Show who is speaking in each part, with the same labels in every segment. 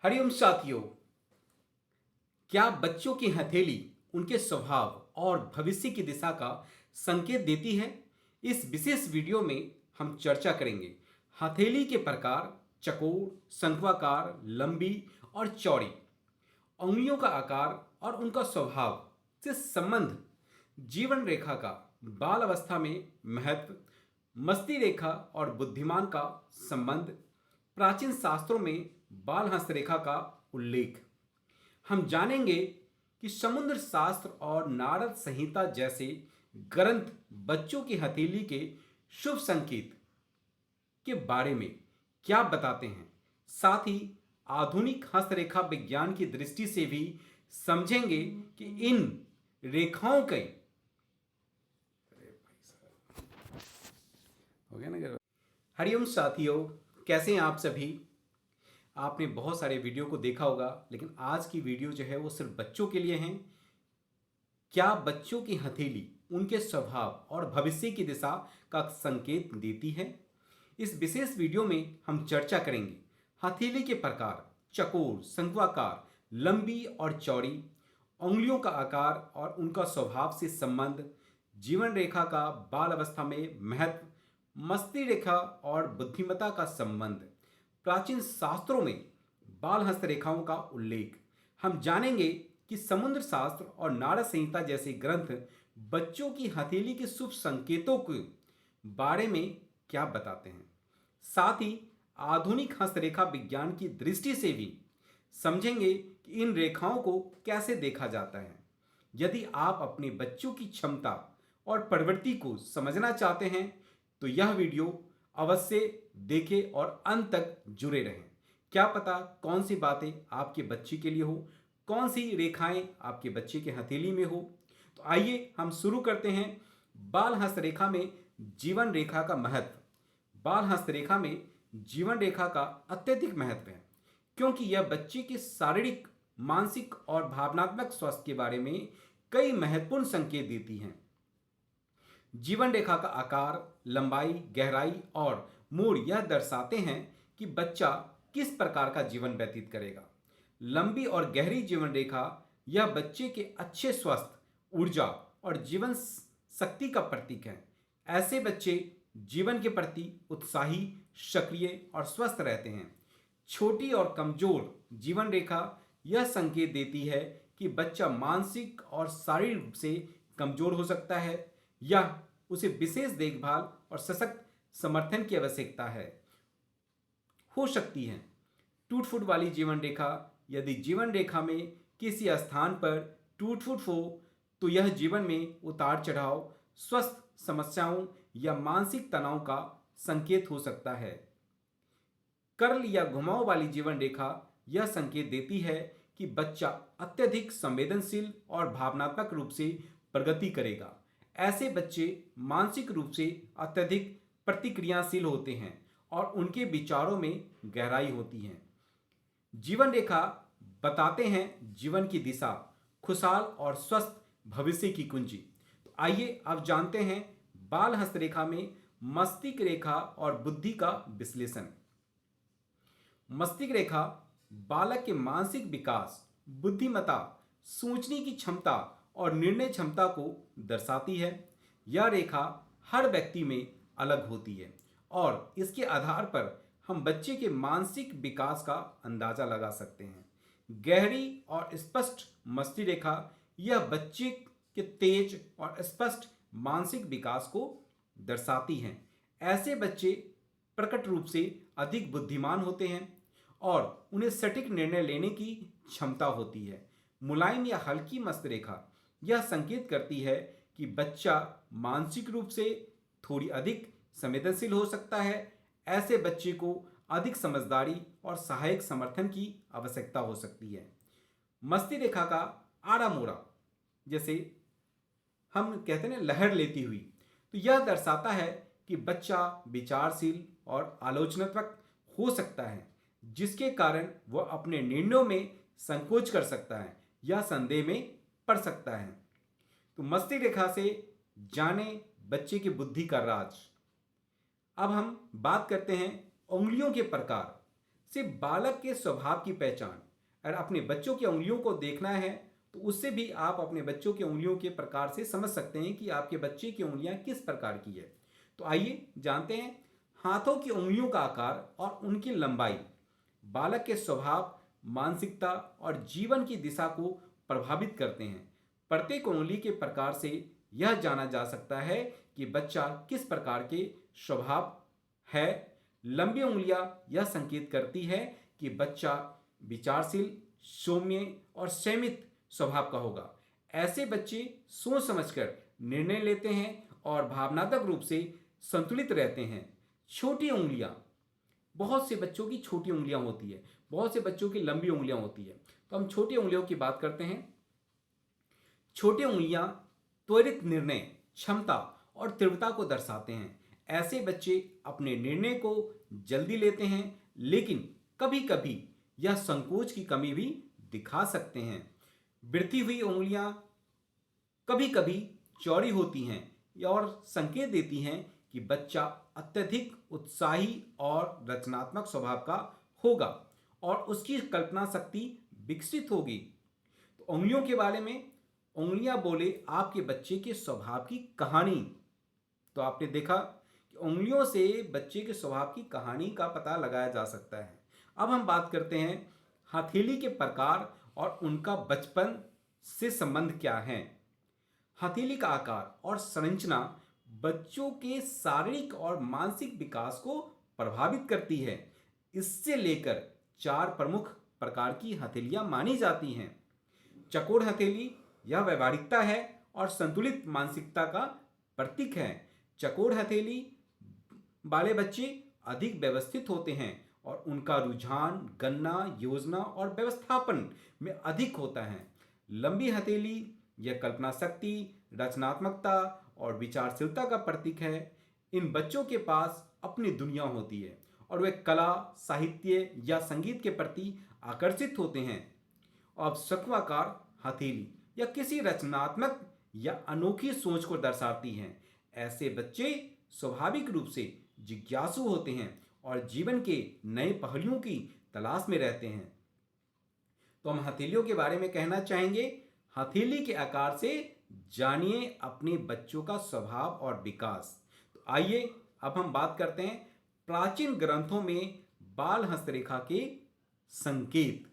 Speaker 1: हरिओम साथियों, क्या बच्चों की हथेली उनके स्वभाव और भविष्य की दिशा का संकेत देती है? इस विशेष वीडियो में हम चर्चा करेंगे हथेली के प्रकार, चकोर, शंक्वाकार, लंबी और चौड़ी, उंगलियों का आकार और उनका स्वभाव से संबंध, जीवन रेखा का बाल अवस्था में महत्व, मस्ती रेखा और बुद्धिमान का संबंध, प्राचीन शास्त्रों में बाल हस्तरेखा का उल्लेख। हम जानेंगे कि समुद्र शास्त्र और नारद संहिता जैसे ग्रंथ बच्चों की हथेली के शुभ संकेत के बारे में क्या बताते हैं। साथ ही आधुनिक हस्तरेखा विज्ञान की दृष्टि से भी समझेंगे कि इन रेखाओं के हो गया ना। हरिओम साथियों, कैसे हैं आप सभी? आपने बहुत सारे वीडियो को देखा होगा, लेकिन आज की वीडियो जो है वो सिर्फ बच्चों के लिए है। क्या बच्चों की हथेली उनके स्वभाव और भविष्य की दिशा का संकेत देती है? इस विशेष वीडियो में हम चर्चा करेंगे हथेली के प्रकार, चकोर, शंक्वाकार, लंबी और चौड़ी, उंगलियों का आकार और उनका स्वभाव से संबंध, जीवन रेखा का बाल अवस्था में महत्व, मस्ती रेखा और बुद्धिमत्ता का संबंध, प्राचीन शास्त्रों में बाल हस्तरेखाओं का उल्लेख। हम जानेंगे कि समुद्र शास्त्र और नारद संहिता जैसे ग्रंथ बच्चों की हथेली के शुभ संकेतों के बारे में क्या बताते हैं। साथ ही आधुनिक हस्तरेखा विज्ञान की दृष्टि से भी समझेंगे कि इन रेखाओं को कैसे देखा जाता है। यदि आप अपने बच्चों की क्षमता और प्रवृत्ति को समझना चाहते हैं तो यह वीडियो अवश्य देखें और अंत तक जुड़े रहें। क्या पता कौन सी बातें आपके बच्चे के लिए हो, कौन सी रेखाएं आपके बच्चे के हथेली में हो। तो आइए हम शुरू करते हैं। बाल हस्तरेखा में जीवन रेखा का महत्व। बाल हस्तरेखा में जीवन रेखा का अत्यधिक महत्व है, क्योंकि यह बच्चे के शारीरिक, मानसिक और भावनात्मक स्वास्थ्य के बारे में कई महत्वपूर्ण संकेत देती है। जीवन रेखा का आकार, लंबाई, गहराई और मोड़ यह दर्शाते हैं कि बच्चा किस प्रकार का जीवन व्यतीत करेगा। लंबी और गहरी जीवन रेखा यह बच्चे के अच्छे स्वास्थ्य, ऊर्जा और जीवन शक्ति का प्रतीक है। ऐसे बच्चे जीवन के प्रति उत्साही, सक्रिय और स्वस्थ रहते हैं। छोटी और कमजोर जीवन रेखा यह संकेत देती है कि बच्चा मानसिक और शारीरिक रूप से कमजोर हो सकता है या उसे विशेष देखभाल और सशक्त समर्थन की आवश्यकता है हो सकती है। टूट फूट वाली जीवन रेखा, यदि जीवन रेखा में किसी स्थान पर टूट फूट हो तो यह जीवन में उतार चढ़ाव, स्वस्थ समस्याओं या मानसिक तनाव का संकेत हो सकता है। कर्ल या घुमाव वाली जीवन रेखा यह संकेत देती है कि बच्चा अत्यधिक संवेदनशील और भावनात्मक रूप से प्रगति करेगा। ऐसे बच्चे मानसिक रूप से अत्यधिक प्रतिक्रियाशील होते हैं और उनके विचारों में गहराई होती है। जीवन रेखा बताते हैं जीवन की दिशा, खुशहाल और स्वस्थ भविष्य की कुंजी। तो आइए अब जानते हैं बाल हस्तरेखा में मस्तिष्क रेखा और बुद्धि का विश्लेषण। मस्तिष्क रेखा बालक के मानसिक विकास, बुद्धिमत्ता, सोचने की क्षमता और निर्णय क्षमता को दर्शाती है। यह रेखा हर व्यक्ति में अलग होती है और इसके आधार पर हम बच्चे के मानसिक विकास का अंदाजा लगा सकते हैं। गहरी और स्पष्ट मस्तिष्क रेखा यह बच्चे के तेज और स्पष्ट मानसिक विकास को दर्शाती है। ऐसे बच्चे प्रकट रूप से अधिक बुद्धिमान होते हैं और उन्हें सटीक निर्णय लेने की क्षमता होती है। मुलायम या हल्की मस्तिष्क रेखा यह संकेत करती है कि बच्चा मानसिक रूप से थोड़ी अधिक संवेदनशील हो सकता है। ऐसे बच्चे को अधिक समझदारी और सहायक समर्थन की आवश्यकता हो सकती है। मस्तिष्क रेखा का आड़ा मोड़ा, जैसे हम कहते हैं ना, लहर लेती हुई, तो यह दर्शाता है कि बच्चा विचारशील और आलोचनात्मक हो सकता है, जिसके कारण वह अपने निर्णयों में संकोच कर सकता है या संदेह में पड़ सकता है। तो मस्तिष्क रेखा से जाने बच्चे की बुद्धि का राज। अब हम बात करते हैं उंगलियों के प्रकार। से बालक के स्वभाव की पहचान। अगर अपने बच्चों की उंगलियों को देखना है तो उससे भी आप अपने बच्चों की उंगलियों के प्रकार से समझ सकते हैं कि आपके बच्चे की उंगलियां किस प्रकार की है। तो आइए जानते हैं। हाथों की उंगलियों का आकार और उनकी लंबाई बालक के स्वभाव, मानसिकता और जीवन की दिशा को प्रभावित करते हैं। प्रत्येक उंगली के प्रकार से यह जाना जा सकता है कि बच्चा किस प्रकार के स्वभाव है। लंबी उंगलियां यह संकेत करती है कि बच्चा विचारशील, सौम्य और संयमित स्वभाव का होगा। ऐसे बच्चे सोच समझकर निर्णय लेते हैं और भावनात्मक रूप से संतुलित रहते हैं। छोटी उंगलियां, बहुत से बच्चों की छोटी उंगलियां होती है, बहुत से बच्चों की लंबी उंगलियां होती है। तो हम छोटी उंगलियों की बात करते हैं। छोटी उंगलियां त्वरित निर्णय क्षमता और तीव्रता को दर्शाते हैं। ऐसे बच्चे अपने निर्णय को जल्दी लेते हैं, लेकिन कभी कभी यह संकोच की कमी भी दिखा सकते हैं। बढ़ती हुई उंगलियां कभी कभी चौड़ी होती हैं और संकेत देती हैं कि बच्चा अत्यधिक उत्साही और रचनात्मक स्वभाव का होगा और उसकी कल्पना शक्ति विकसित होगी। तो उंगलियों के बारे में, उंगलियां बोले आपके बच्चे के स्वभाव की कहानी। तो आपने देखा कि उंगलियों से बच्चे के स्वभाव की कहानी का पता लगाया जा सकता है। अब हम बात करते हैं हथेली के प्रकार और उनका बचपन से संबंध क्या है। हथेली का आकार और संरचना बच्चों के शारीरिक और मानसिक विकास को प्रभावित करती है। इससे लेकर 4 प्रमुख प्रकार की हथेलियां मानी जाती हैं। चौकोर हथेली, यह व्यवहारिकता है और संतुलित मानसिकता का प्रतीक है। चौकोर हथेली वाले बच्चे अधिक व्यवस्थित होते हैं और उनका रुझान गणना, योजना और व्यवस्थापन में अधिक होता है। लंबी हथेली, यह कल्पना शक्ति, रचनात्मकता और विचारशीलता का प्रतीक है। इन बच्चों के पास अपनी दुनिया होती है और वे कला, साहित्य या संगीत के प्रति आकर्षित होते हैं। अब शंक्वाकार हथेली, यह किसी रचनात्मक या अनोखी सोच को दर्शाती है। ऐसे बच्चे स्वाभाविक रूप से जिज्ञासु होते हैं और जीवन के नए पहलुओं की तलाश में रहते हैं। तो हम हथेलियों के बारे में कहना चाहेंगे। हथेली के आकार से जानिए अपने बच्चों का स्वभाव और विकास। तो आइए अब हम बात करते हैं प्राचीन ग्रंथों में बाल हस्तरेखा के संकेत।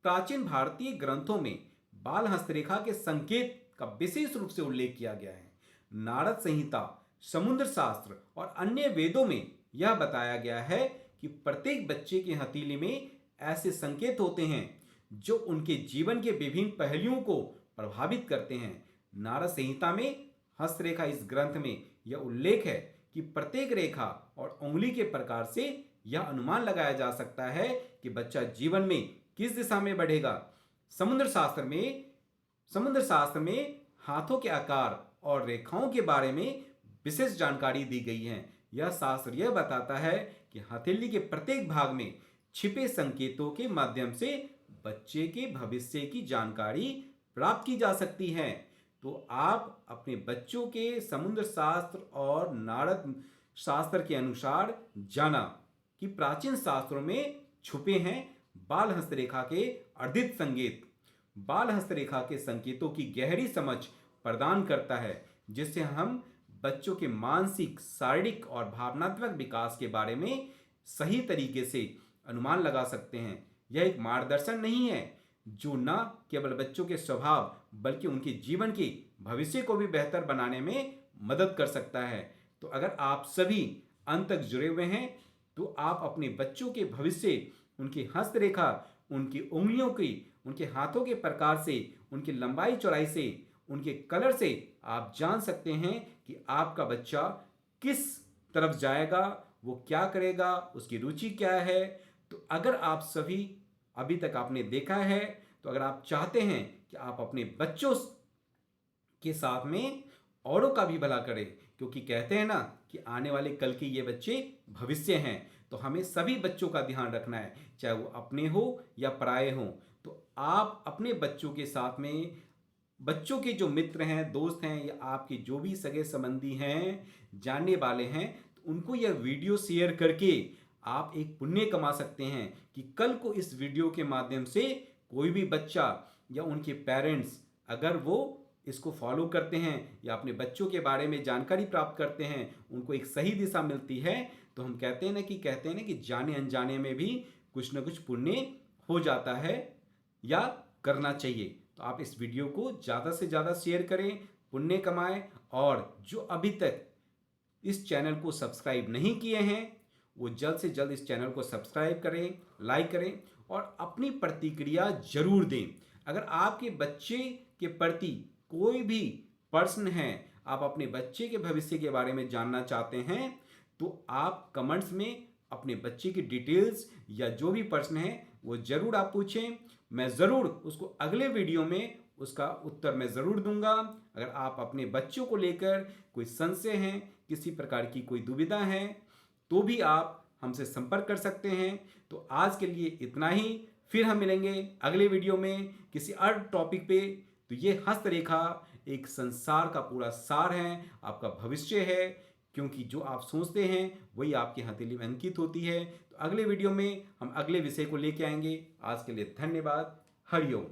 Speaker 1: प्राचीन भारतीय ग्रंथों में बाल हस्तरेखा के संकेत का विशेष रूप से उल्लेख किया गया है। नारद संहिता, समुद्र शास्त्र और अन्य वेदों में यह बताया गया है कि प्रत्येक बच्चे की हथेली में ऐसे संकेत होते हैं जो उनके जीवन के विभिन्न पहलुओं को प्रभावित करते हैं। नारद संहिता में हस्तरेखा, इस ग्रंथ में यह उल्लेख है कि प्रत्येक रेखा और उंगली के प्रकार से यह अनुमान लगाया जा सकता है कि बच्चा जीवन में किस दिशा में बढ़ेगा। समुद्र शास्त्र में हाथों के आकार और रेखाओं के बारे में विशेष जानकारी दी गई है। यह शास्त्र यह बताता है कि हथेली के प्रत्येक भाग में छिपे संकेतों के माध्यम से बच्चे के भविष्य की जानकारी प्राप्त की जा सकती है। तो आप अपने बच्चों के समुद्र शास्त्र और नारद शास्त्र के अनुसार जाना कि प्राचीन शास्त्रों में छुपे हैं बाल हस्तरेखा के अर्धित संकेत। बाल हस्तरेखा के संकेतों की गहरी समझ प्रदान करता है, जिससे हम बच्चों के मानसिक, शारीरिक और भावनात्मक विकास के बारे में सही तरीके से अनुमान लगा सकते हैं। यह एक मार्गदर्शन नहीं है जो न केवल बच्चों के स्वभाव बल्कि उनके जीवन के भविष्य को भी बेहतर बनाने में मदद कर सकता है। तो अगर आप सभी अंत तक जुड़े हुए हैं तो आप अपने बच्चों के भविष्य, उनकी हस्तरेखा, उनकी उंगलियों की, उनके हाथों के प्रकार से, उनकी लंबाई चौड़ाई से, उनके कलर से आप जान सकते हैं कि आपका बच्चा किस तरफ जाएगा, वो क्या करेगा, उसकी रुचि क्या है। तो अगर आप सभी अभी तक आपने देखा है, तो अगर आप चाहते हैं कि आप अपने बच्चों के साथ में औरों का भी भला करें, क्योंकि कहते हैं ना कि आने वाले कल के ये बच्चे भविष्य हैं, तो हमें सभी बच्चों का ध्यान रखना है, चाहे वो अपने हो या पराये हों। तो आप अपने बच्चों के साथ में, बच्चों के जो मित्र हैं, दोस्त हैं या आपके जो भी सगे संबंधी हैं, जानने वाले हैं, तो उनको यह वीडियो शेयर करके आप एक पुण्य कमा सकते हैं कि कल को इस वीडियो के माध्यम से कोई भी बच्चा या उनके पेरेंट्स अगर वो इसको फॉलो करते हैं या अपने बच्चों के बारे में जानकारी प्राप्त करते हैं, उनको एक सही दिशा मिलती है, तो हम कहते हैं ना कि जाने अनजाने में भी कुछ ना कुछ पुण्य हो जाता है या करना चाहिए। तो आप इस वीडियो को ज़्यादा से ज़्यादा शेयर करें, पुण्य कमाएं, और जो अभी तक इस चैनल को सब्सक्राइब नहीं किए हैं वो जल्द से जल्द इस चैनल को सब्सक्राइब करें, लाइक करें और अपनी प्रतिक्रिया जरूर दें। अगर आपके बच्चे के प्रति कोई भी प्रश्न है, आप अपने बच्चे के भविष्य के बारे में जानना चाहते हैं, तो आप कमेंट्स में अपने बच्चे की डिटेल्स या जो भी प्रश्न है वो जरूर आप पूछें। मैं ज़रूर उसको अगले वीडियो में उसका उत्तर मैं ज़रूर दूंगा। अगर आप अपने बच्चों को लेकर कोई संशय है, किसी प्रकार की कोई दुविधा है, तो भी आप हमसे संपर्क कर सकते हैं। तो आज के लिए इतना ही, फिर हम मिलेंगे अगले वीडियो में किसी और टॉपिक पे। तो ये हस्तरेखा एक संसार का पूरा सार है, आपका भविष्य है, क्योंकि जो आप सोचते हैं वही आपकी हथेली में अंकित होती है। तो अगले वीडियो में हम अगले विषय को लेके आएंगे। आज के लिए धन्यवाद। हरिओम।